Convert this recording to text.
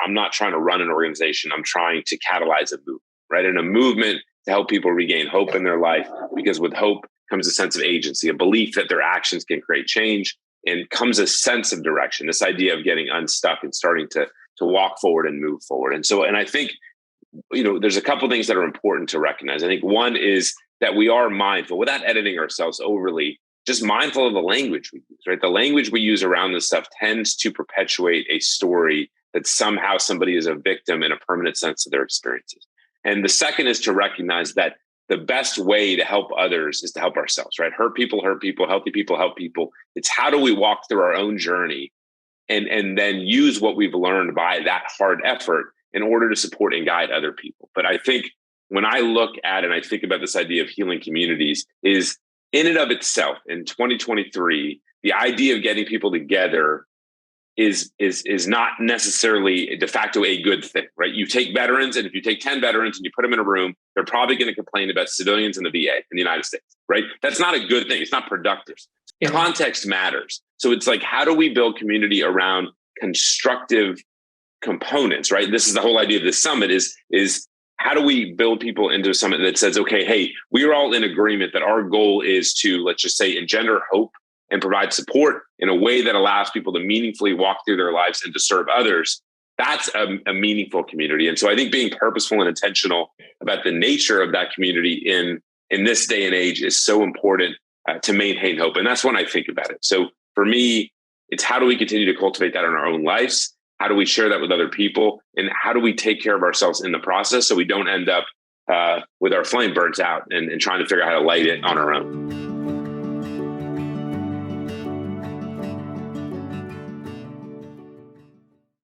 I'm not trying to run an organization. I'm trying to catalyze a movement, right? And a movement to help people regain hope in their life, because with hope comes a sense of agency, a belief that their actions can create change, and comes a sense of direction, this idea of getting unstuck and starting to walk forward and move forward. And I think, there's a couple of things that are important to recognize. I think one is that we are mindful, without editing ourselves overly, just mindful of the language we use, right? The language we use around this stuff tends to perpetuate a story that somehow somebody is a victim in a permanent sense of their experiences. And the second is to recognize that the best way to help others is to help ourselves, right? Hurt people, healthy people, help people. It's how do we walk through our own journey and then use what we've learned by that hard effort in order to support and guide other people. But I think when I look at and I think about this idea of healing communities, is in and of itself, in 2023, the idea of getting people together is not necessarily de facto a good thing, right? You take veterans, and if you take 10 veterans and you put them in a room, they're probably going to complain about civilians in the VA in the United States, right? That's not a good thing. It's not productive. Yeah. Context matters. So it's like, how do we build community around constructive components, right? This is the whole idea of this summit is how do we build people into a summit that says, okay, hey, we are all in agreement that our goal is to, let's just say, engender hope and provide support in a way that allows people to meaningfully walk through their lives and to serve others. That's a meaningful community. And so I think being purposeful and intentional about the nature of that community in this day and age is so important to maintain hope. And that's when I think about it. So for me, it's how do we continue to cultivate that in our own lives? How do we share that with other people? And how do we take care of ourselves in the process so we don't end up with our flame burnt out and trying to figure out how to light it on our own?